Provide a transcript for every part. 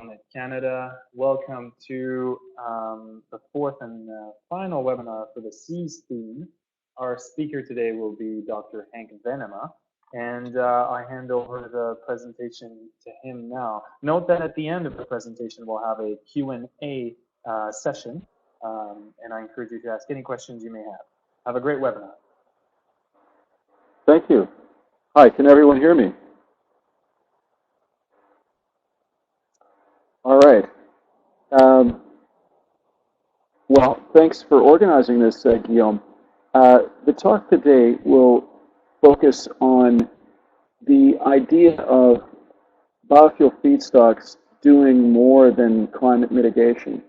BioFuelnet Canada. Welcome to the fourth and final webinar for the Seas theme. Our speaker today will be Dr. Hank Venema, and I hand over the presentation to him now. Note that at the end of the presentation, we'll have a Q&A session, and I encourage you to ask any questions you may have. Have a great webinar. Thank you. Hi, can everyone hear me? All right. Well, thanks for organizing this, Guillaume. The talk today will focus on the idea of biofuel feedstocks doing more than climate mitigation.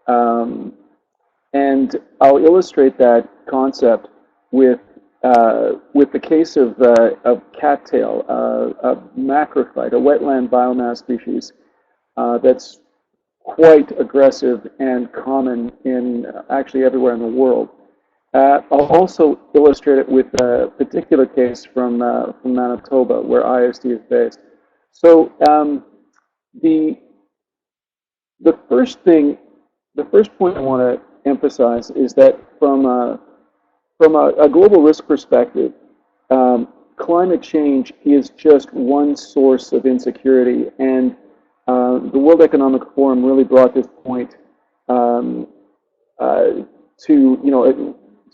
And I'll illustrate that concept with the case of cattail, a macrophyte, a wetland biomass species that's quite aggressive and common in actually everywhere in the world. I'll also illustrate it with a particular case from Manitoba, where ISD is based. So the first point I want to emphasize is that from a global risk perspective, climate change is just one source of insecurity, and the World Economic Forum really brought this point to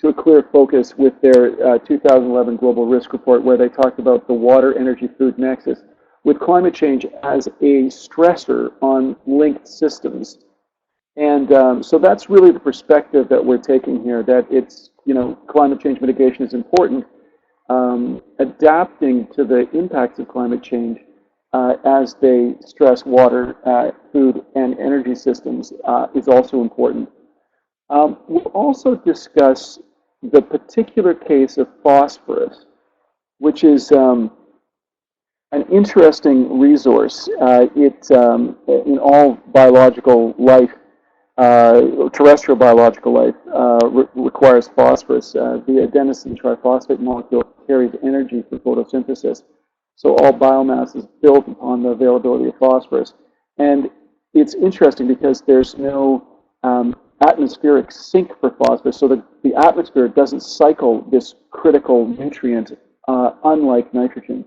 a clear focus with their 2011 Global Risk Report, where they talked about the water, energy, food nexus, with climate change as a stressor on linked systems. And so that's really the perspective that we're taking here, that it's, climate change mitigation is important. Adapting to the impacts of climate change as they stress water, food, and energy systems is also important. We'll also discuss the particular case of phosphorus, which is an interesting resource. In all biological life, terrestrial biological life requires phosphorus. The adenosine triphosphate molecule carries energy for photosynthesis. So all biomass is built upon the availability of phosphorus. And it's interesting because there's no atmospheric sink for phosphorus. So the atmosphere doesn't cycle this critical nutrient, unlike nitrogen.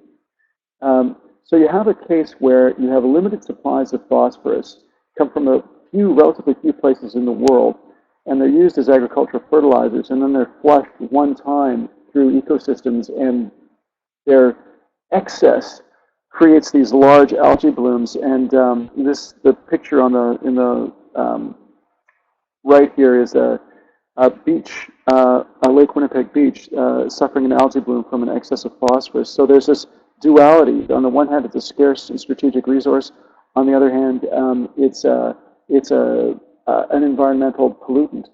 So you have a case where you have limited supplies of phosphorus, come from relatively few places in the world, and they're used as agricultural fertilizers, and then they're flushed one time through ecosystems, and their excess creates these large algae blooms. And the picture in the right here is a beach, a Lake Winnipeg beach, suffering an algae bloom from an excess of phosphorus. So there's this duality. On the one hand, it's a scarce and strategic resource. On the other hand, it's an environmental pollutant,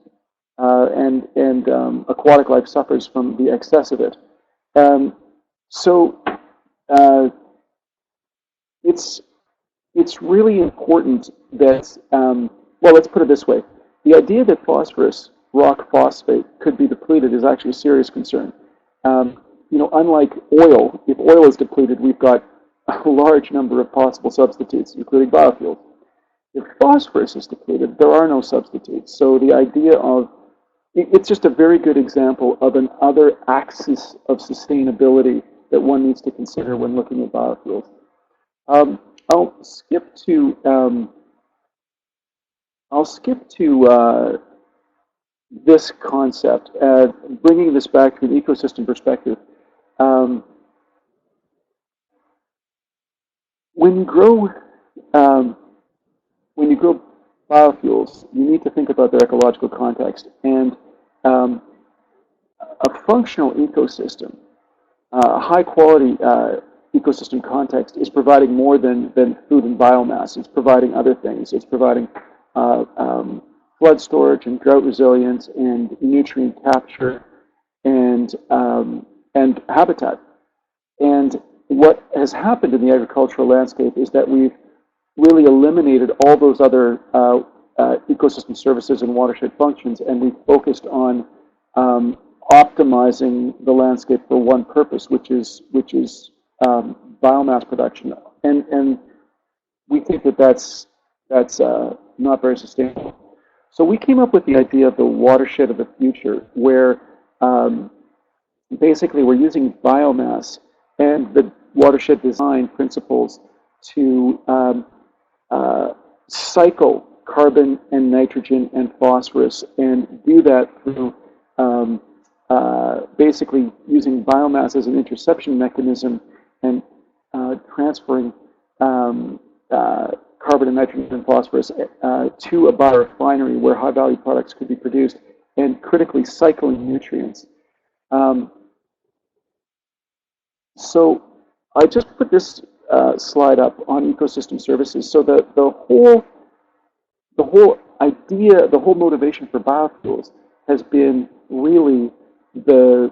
and aquatic life suffers from the excess of it. So it's really important that, well, let's put it this way. The idea that phosphorus, rock phosphate, could be depleted is actually a serious concern. Unlike oil, if oil is depleted, we've got a large number of possible substitutes, including biofuels. If phosphorus is depleted, there are no substitutes. So the idea of, it's just a very good example of another axis of sustainability that one needs to consider when looking at biofuels. I'll skip to this concept, bringing this back to an ecosystem perspective. When you grow biofuels, you need to think about their ecological context, and a functional ecosystem, a high-quality ecosystem context is providing more than food and biomass. It's providing other things. It's providing flood storage and drought resilience and nutrient capture and habitat. And what has happened in the agricultural landscape is that we've really eliminated all those other ecosystem services and watershed functions, and we've focused on optimizing the landscape for one purpose, which is biomass production. And we think that that's that's not very sustainable. So we came up with the idea of the watershed of the future, where basically we're using biomass and the watershed design principles to cycle carbon and nitrogen and phosphorus, and do that through basically using biomass as an interception mechanism and transferring carbon and nitrogen and phosphorus to a biorefinery where high-value products could be produced, and critically cycling nutrients. So I just put this slide up on ecosystem services. So the whole idea, the whole motivation for biofuels has been really the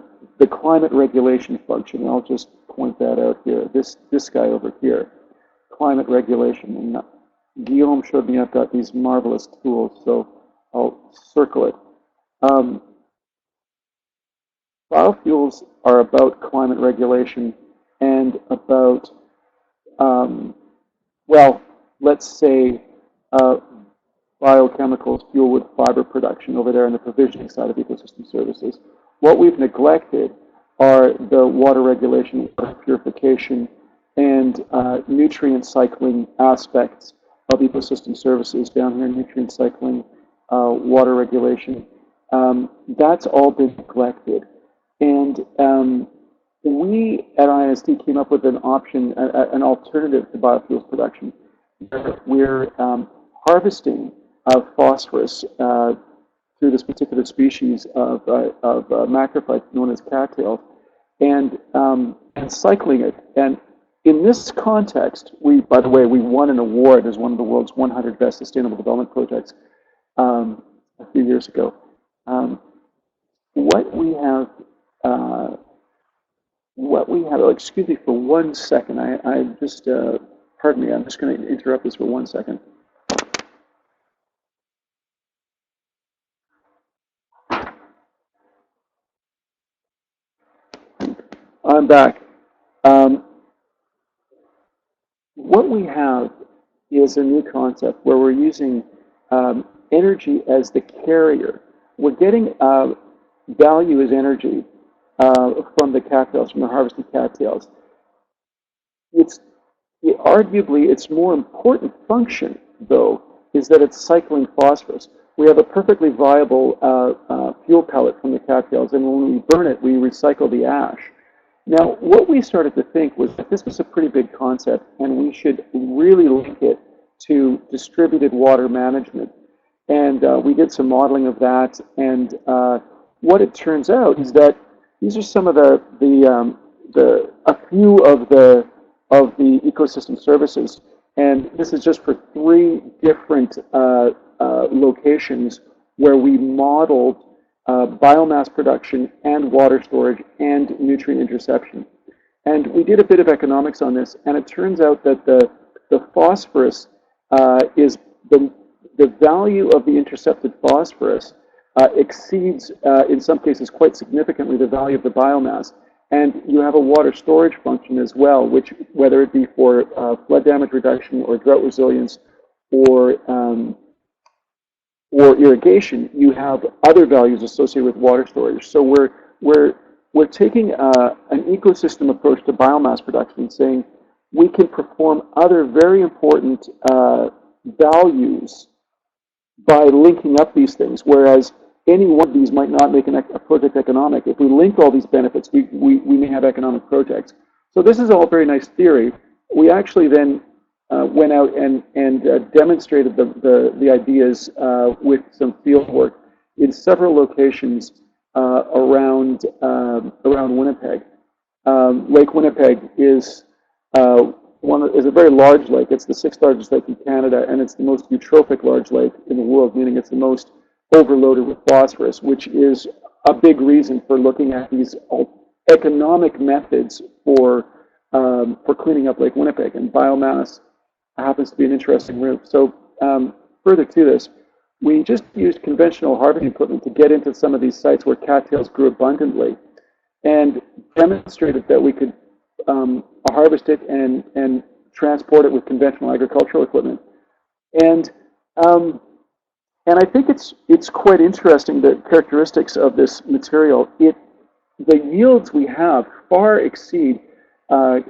climate regulation function. And I'll just point that out here. This guy over here, climate regulation. And Guillaume showed me I've got these marvelous tools, so I'll circle it. Biofuels are about climate regulation and about, well, let's say biochemicals, fuel wood fiber production over there on the provisioning side of ecosystem services. What we've neglected are the water regulation, water purification, and nutrient cycling aspects of ecosystem services. Down here, nutrient cycling, water regulation. That's all been neglected. And we at ISD came up with an option, an alternative to biofuels production. We're harvesting phosphorus through this particular species of macrophyte known as cattails, and cycling it. And in this context, by the way, we won an award as one of the world's 100 best sustainable development projects a few years ago. What we have, excuse me for 1 second, I just, pardon me, I'm just going to interrupt this for 1 second. I'm back. What we have is a new concept where we're using energy as the carrier. We're getting value as energy from the cattails, from the harvested cattails. Arguably, its more important function, though, is that it's cycling phosphorus. We have a perfectly viable fuel pellet from the cattails, and when we burn it, we recycle the ash. Now, what we started to think was that this was a pretty big concept, and we should really link it to distributed water management. And we did some modeling of that, and what it turns out is that these are some of a few of the ecosystem services, and this is just for 3 different locations where we modeled biomass production and water storage and nutrient interception. And we did a bit of economics on this, and it turns out that the phosphorus is the value of the intercepted phosphorus exceeds, in some cases, quite significantly the value of the biomass. And you have a water storage function as well, which, whether it be for flood damage reduction or drought resilience or irrigation, you have other values associated with water storage. So we're taking an ecosystem approach to biomass production and saying we can perform other very important values by linking up these things, whereas any one of these might not make a project economic. If we link all these benefits, we may have economic projects. So this is all very nice theory. We actually then went out and demonstrated the ideas with some field work in several locations around Winnipeg. Lake Winnipeg is a very large lake. It's the 6th largest lake in Canada, and it's the most eutrophic large lake in the world, meaning it's the most overloaded with phosphorus, which is a big reason for looking at these economic methods for cleaning up Lake Winnipeg, and biomass happens to be an interesting route. So further to this, we just used conventional harvesting equipment to get into some of these sites where cattails grew abundantly, and demonstrated that we could harvest it and transport it with conventional agricultural equipment. And um, and I think it's quite interesting, the characteristics of this material. The yields we have far exceed uh,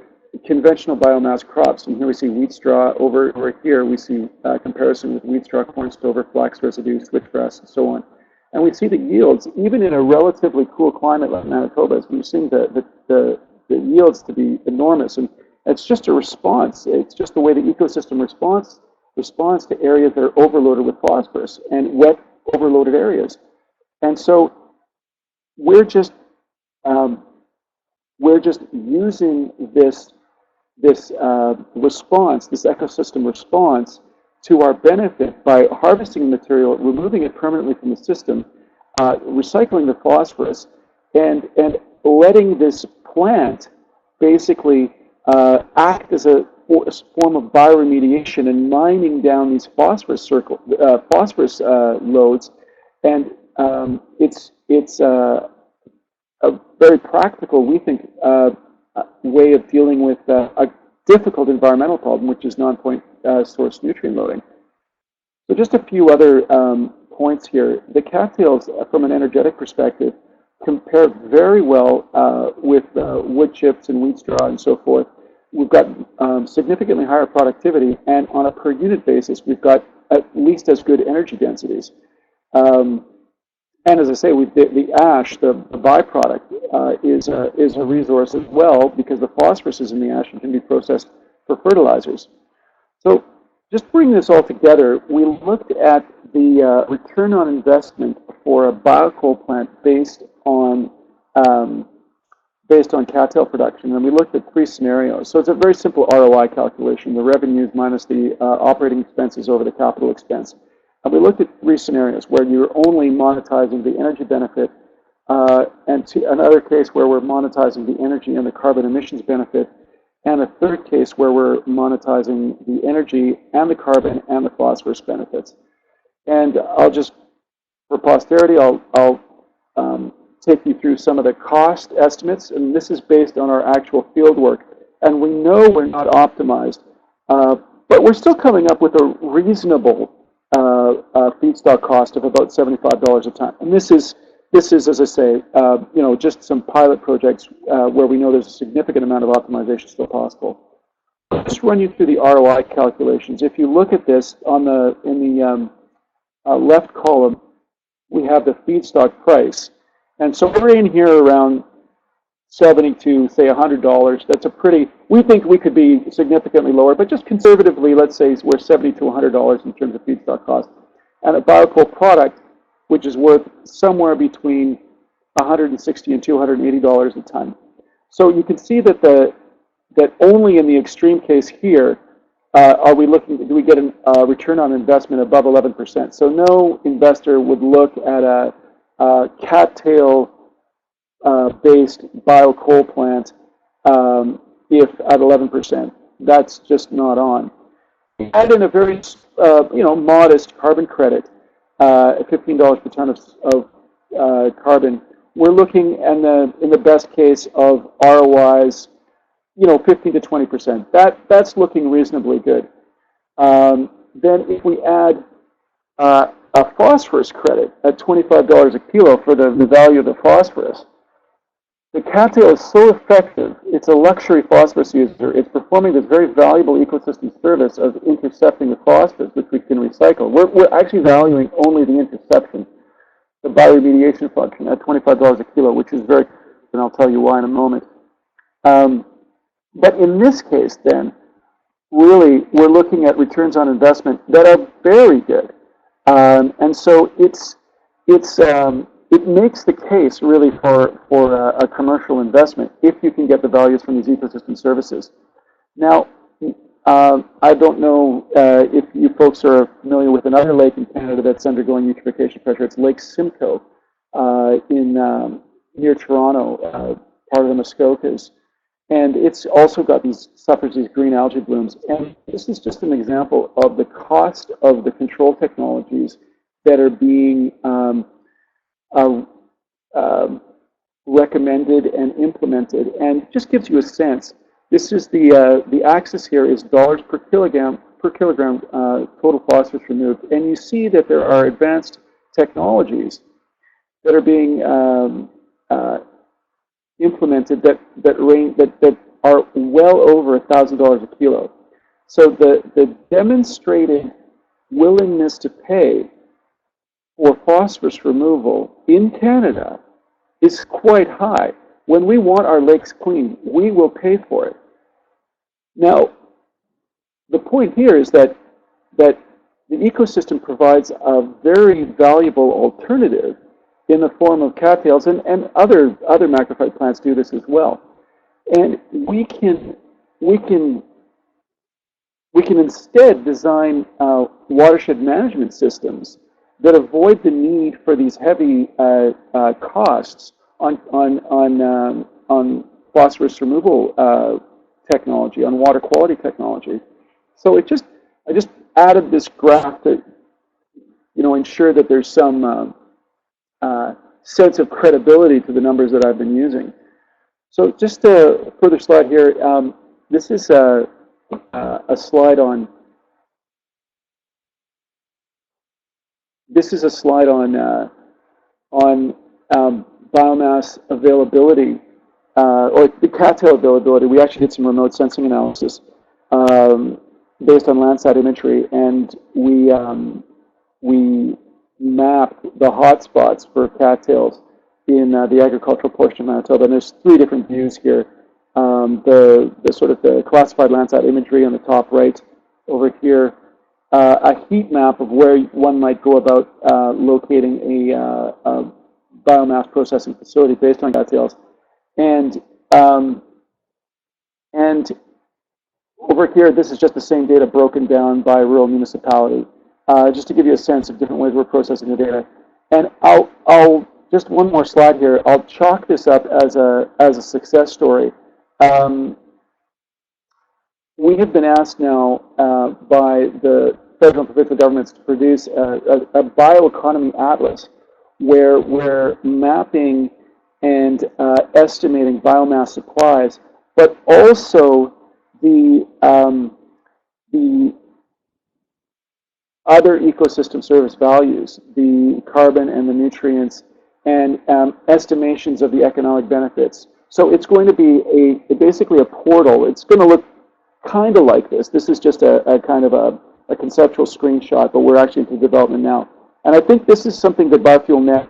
conventional biomass crops. And here we see wheat straw. Over here we see comparison with wheat straw, corn stover, flax residue, switchgrass, and so on. And we see the yields, even in a relatively cool climate like Manitoba, we've seen the yields to be enormous. And it's just a response. It's just the way the ecosystem responds to areas that are overloaded with phosphorus and wet overloaded areas. And so we're just um, we're just using this response, this ecosystem response, to our benefit by harvesting the material, removing it permanently from the system, recycling the phosphorus, and letting this plant basically act as a form of bioremediation and mining down these phosphorus loads, and it's a very practical, we think, way of dealing with a difficult environmental problem, which is non-point source nutrient loading. So just a few other points here. The cattails, from an energetic perspective, compare very well with wood chips and wheat straw and so forth. We've got significantly higher productivity, and on a per unit basis, we've got at least as good energy densities. And as I say, the ash, the byproduct, is a resource as well, because the phosphorus is in the ash and can be processed for fertilizers. So just bringing this all together, we looked at the return on investment for a biocoal plant based on cattail production, and we looked at three scenarios. So it's a very simple ROI calculation: the revenues minus the operating expenses over the capital expense. And we looked at three scenarios where you're only monetizing the energy benefit, and another case where we're monetizing the energy and the carbon emissions benefit, and a third case where we're monetizing the energy and the carbon and the phosphorus benefits. And I'll just, for posterity, I'll take you through some of the cost estimates, and this is based on our actual field work. And we know we're not optimized, but we're still coming up with a reasonable feedstock cost of about $75 a ton. And this is, as I say, just some pilot projects where we know there's a significant amount of optimization still possible. I'll just run you through the ROI calculations. If you look at this in the left column, we have the feedstock price. And so we're in here around $70 to, say, $100. That's a pretty, we think we could be significantly lower, but just conservatively, let's say we're $70 to $100 in terms of feedstock cost. And a biocoal product, which is worth somewhere between $160 and $280 a ton. So you can see that that only in the extreme case here do we get a return on investment above 11%. So no investor would look at a cattail based biocoal plant if at 11%. That's just not on. Add in a very modest carbon credit, $15 per ton of carbon. We're looking in the best case of ROIs, 15 to 20%. That's looking reasonably good. Then if we add a phosphorus credit at $25 a kilo for the value of the phosphorus, the cattail is so effective. It's a luxury phosphorus user. It's performing this very valuable ecosystem service of intercepting the phosphorus, which we can recycle. We're actually valuing only the interception, the bioremediation function, at $25 a kilo, which is very, and I'll tell you why in a moment. But in this case, then, really, we're looking at returns on investment that are very good. And so it makes the case really for a commercial investment if you can get the values from these ecosystem services. Now, I don't know if you folks are familiar with another lake in Canada that's undergoing eutrophication pressure. It's Lake Simcoe near Toronto, part of the Muskokas. And it's also suffers these green algae blooms. And this is just an example of the cost of the control technologies that are being recommended and implemented, and just gives you a sense. This is the axis here is dollars per kilogram per kilogram total phosphorus removed. And you see that there are advanced technologies that are being implemented that are well over $1,000 a kilo. So the demonstrated willingness to pay for phosphorus removal in Canada is quite high. When we want our lakes clean, we will pay for it. Now, the point here is that the ecosystem provides a very valuable alternative in the form of cattails, and other macrophyte plants do this as well. And we can instead design watershed management systems that avoid the need for these heavy costs on phosphorus removal technology, on water quality technology. So I just added this graph to ensure that there's some sense of credibility to the numbers that I've been using. So just a further slide here. This is a slide on. This is a slide on biomass availability or the cattail availability. We actually did some remote sensing analysis based on Landsat imagery, and we mapped the hotspots for cattails in the agricultural portion of Manitoba. And there's three different views here. The sort of the classified Landsat imagery on the top right over here. A heat map of where one might go about locating a biomass processing facility based on cattails, and over here, this is just the same data broken down by rural municipality, just to give you a sense of different ways we're processing the data. And I'll just one more slide here. I'll chalk this up as a success story. We have been asked now by the federal and provincial governments to produce a bioeconomy atlas where we're mapping and estimating biomass supplies, but also the other ecosystem service values, the carbon and the nutrients, and estimations of the economic benefits. So it's going to be basically a portal. It's going to look kind of like this. This is just a kind of a conceptual screenshot, but we're actually into development now. And I think this is something that BioFuelnet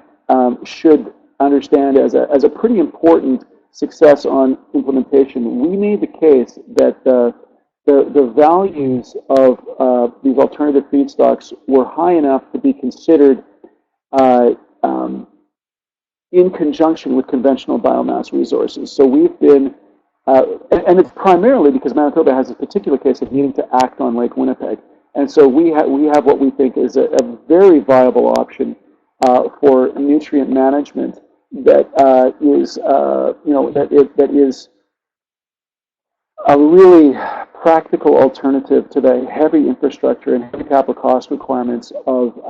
should understand as a pretty important success on implementation. We made the case that the values of these alternative feedstocks were high enough to be considered in conjunction with conventional biomass resources. So we've been, and it's primarily because Manitoba has a particular case of needing to act on Lake Winnipeg. And so we have what we think is a very viable option for nutrient management that is, that is a really practical alternative to the heavy infrastructure and heavy capital cost requirements of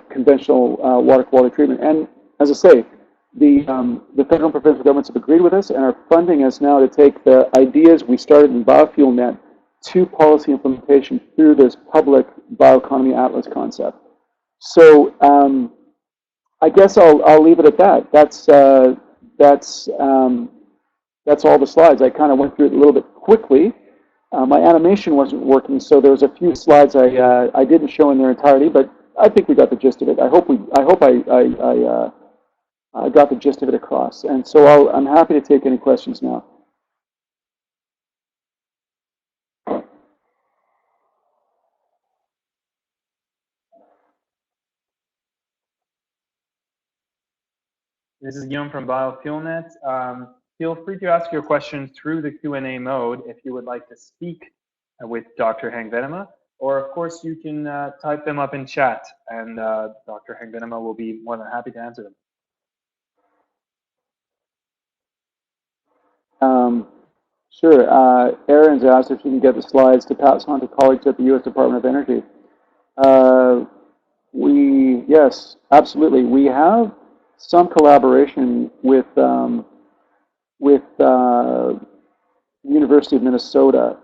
conventional water quality treatment. And as I say, the federal and provincial governments have agreed with us and are funding us now to take the ideas we started in BioFuelnet to policy implementation through this public bioeconomy atlas concept. So I guess I'll leave it at that. That's all the slides. I kind of went through it a little bit quickly. My animation wasn't working, so there was a few slides I didn't show in their entirety, but I think we got the gist of it. I hope I got the gist of it across. And so I'm happy to take any questions now. This is Guillaume from BioFuelnet. Feel free to ask your question through the Q&A mode if you would like to speak with Dr. Hank Venema, or of course you can type them up in chat, and Dr. Hank Venema will be more than happy to answer them. Sure. Aaron's asked if you can get the slides to pass on to colleagues at the U.S. Department of Energy. Yes, absolutely. We have some collaboration with University of Minnesota.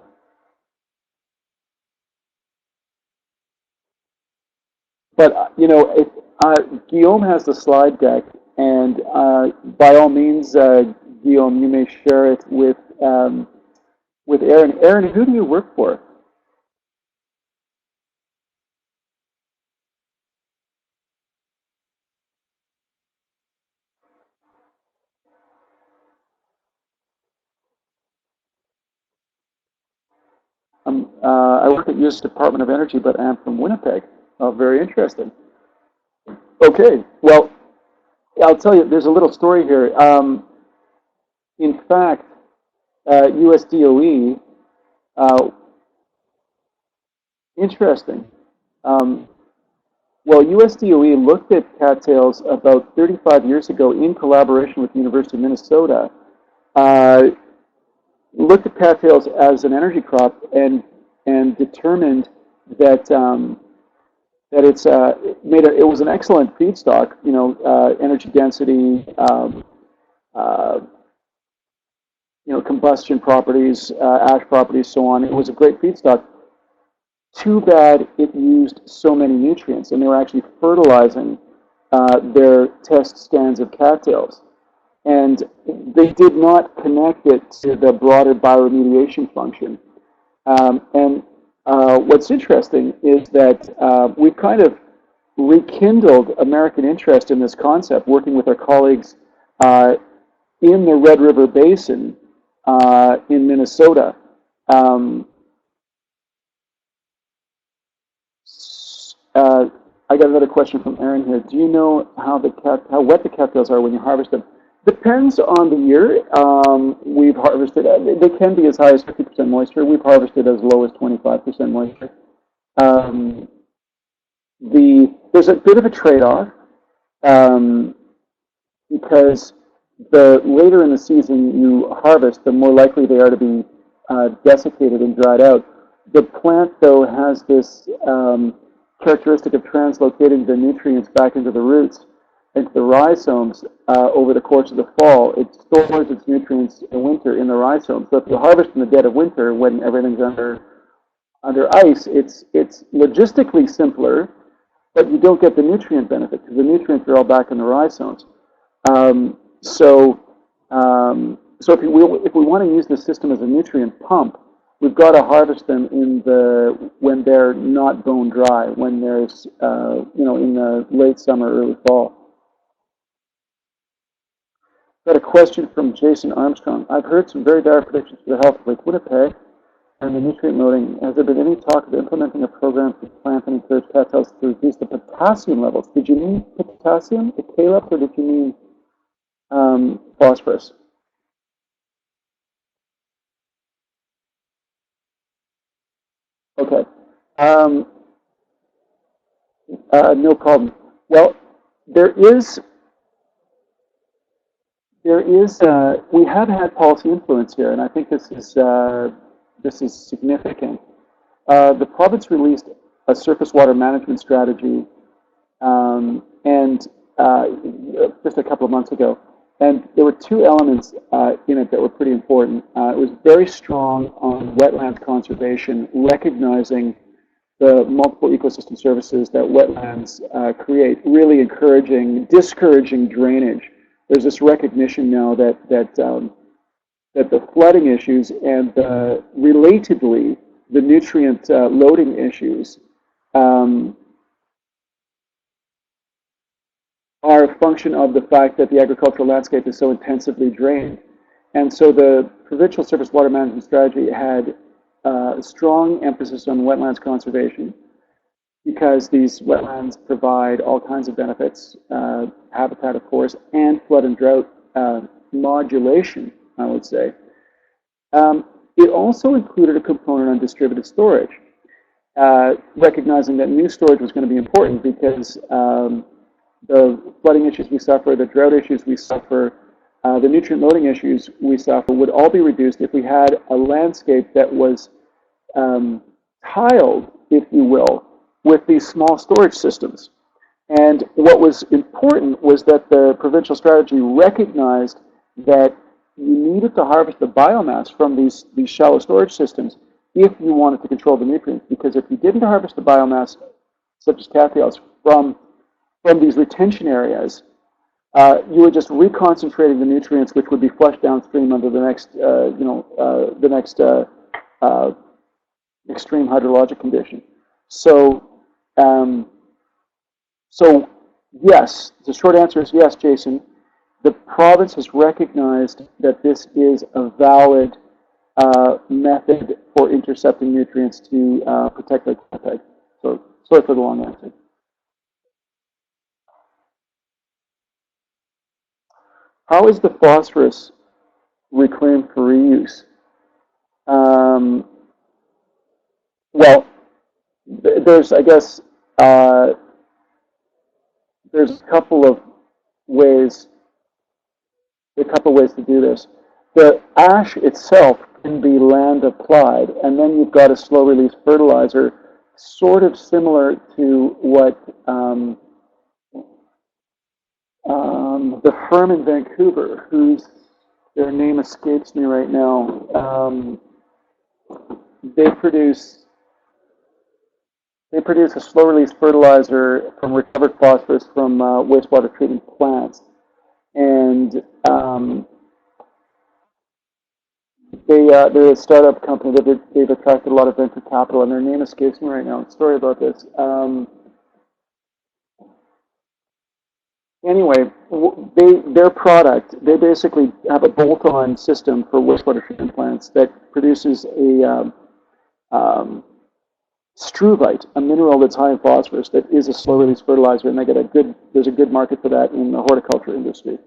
But if Guillaume has the slide deck, and by all means, Guillaume, you may share it with Aaron. Aaron, who do you work for? I work at U.S. Department of Energy, but I'm from Winnipeg. Oh, very interesting. Okay, well, I'll tell you, there's a little story here. In fact, USDOE, interesting. Um, well, USDOE looked at cattails about 35 years ago in collaboration with the University of Minnesota, uh, looked at cattails as an energy crop and determined that that it was an excellent feedstock. Energy density, uh, combustion properties, ash properties, so on. It was a great feedstock. Too bad it used so many nutrients, and they were actually fertilizing their test stands of cattails. And they did not connect it to the broader bioremediation function. And what's interesting is that we've kind of rekindled American interest in this concept, working with our colleagues uh, in the Red River Basin in Minnesota. Um, I got another question from Aaron here. Do you know how wet the cattails are when you harvest them? Depends on the year. We've harvested, they can be as high as 50% moisture. We've harvested as low as 25% moisture. Um, there's a bit of a trade-off um, because the later in the season you harvest, the more likely they are to be desiccated and dried out. The plant, though, has this characteristic of translocating the nutrients back into the roots, into the rhizomes over the course of the fall. It stores its nutrients in winter in the rhizomes. So if you harvest in the dead of winter when everything's under ice, it's logistically simpler, but you don't get the nutrient benefit because the nutrients are all back in the rhizomes. So if we want to use the system as a nutrient pump, we've got to harvest them when they're not bone dry, when there's in the late summer, early fall. Got a question from Jason Armstrong. I've heard some very dire predictions for the health of Lake Winnipeg and the nutrient loading. Has there been any talk of implementing a program to plant and encourage cattails to reduce the potassium levels? Did you mean potassium, the Caleb, or did you mean phosphorus? Okay. No problem. Well, there is we have had policy influence here, and I think this is significant. The province released a surface water management strategy, and just a couple of months ago, and there were two elements in it that were pretty important. It was very strong on wetlands conservation, recognizing the multiple ecosystem services that wetlands create, really discouraging drainage. There's this recognition now that the flooding issues and relatedly the nutrient loading issues are a function of the fact that the agricultural landscape is so intensively drained. And so the provincial surface water management strategy had a strong emphasis on wetlands conservation because these wetlands provide all kinds of benefits, habitat, of course, and flood and drought modulation, I would say. It also included a component on distributed storage, recognizing that new storage was going to be important because the flooding issues we suffer, the drought issues we suffer, the nutrient loading issues we suffer would all be reduced if we had a landscape that was tiled, if you will, with these small storage systems. And what was important was that the provincial strategy recognized that you needed to harvest the biomass from these shallow storage systems if you wanted to control the nutrients. Because if you didn't harvest the biomass such as cattails, from these retention areas, you were just reconcentrating the nutrients, which would be flushed downstream under the next, extreme hydrologic condition. So, so yes, the short answer is yes, Jason. The province has recognized that this is a valid method for intercepting nutrients to protect their peg. So sorry for the long answer. How is the phosphorus reclaimed for reuse? Well, there's, I guess, there's a couple of ways to do this. The ash itself can be land applied, and then you've got a slow release fertilizer, sort of similar to what the firm in Vancouver, their name escapes me right now. They produce a slow release fertilizer from recovered phosphorus from wastewater treatment plants, and they're a startup company that they've attracted a lot of venture capital, and their name escapes me right now. Sorry about this. Anyway, their product, they basically have a bolt-on system for wastewater treatment plants that produces a struvite, a mineral that's high in phosphorus that is a slow-release fertilizer, and there's a good market for that in the horticulture industry.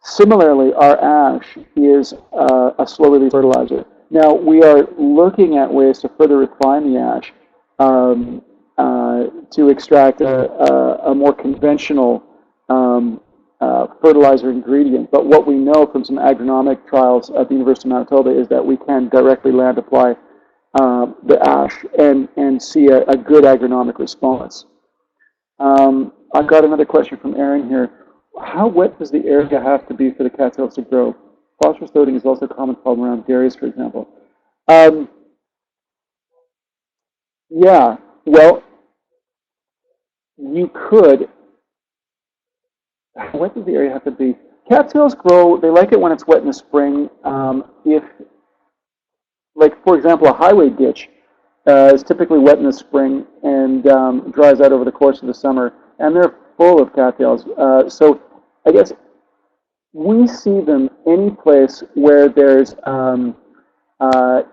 Similarly, our ash is a slow-release fertilizer. Now, we are looking at ways to further refine the ash to extract a more conventional fertilizer ingredient. But what we know from some agronomic trials at the University of Manitoba is that we can directly land apply the ash and see a good agronomic response. I've got another question from Aaron here. How wet does the area have to be for the cattails to grow? Phosphorus loading is also a common problem around dairies, for example. Yeah, well, you could. How wet does the area have to be? Cattails grow, they like it when it's wet in the spring. If, like, for example, a highway ditch is typically wet in the spring and dries out over the course of the summer, and they're full of cattails. So I guess we see them any place where there's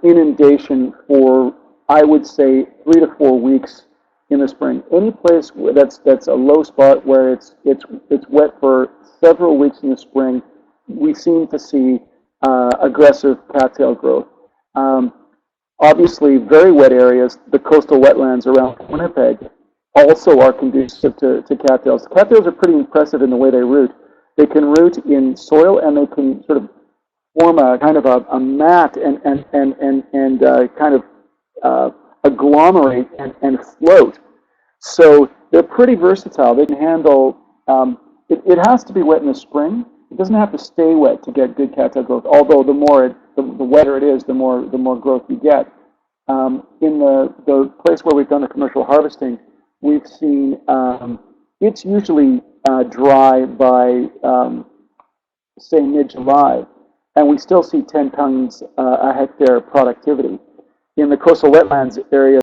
inundation for, I would say, 3 to 4 weeks in the spring. Any place where that's a low spot where it's wet for several weeks in the spring, we seem to see aggressive cattail growth. Obviously, very wet areas, the coastal wetlands around Winnipeg, also are conducive to cattails. Cattails are pretty impressive in the way they root. They can root in soil, and they can sort of form a kind of a mat and kind of agglomerate and float. So they're pretty versatile. They can handle. It has to be wet in the spring. It doesn't have to stay wet to get good cattail growth. Although the wetter it is, the more growth you get. In the place where we've done the commercial harvesting, we've seen it's usually dry by say mid-July, and we still see 10 tons a hectare productivity. In the coastal wetlands area,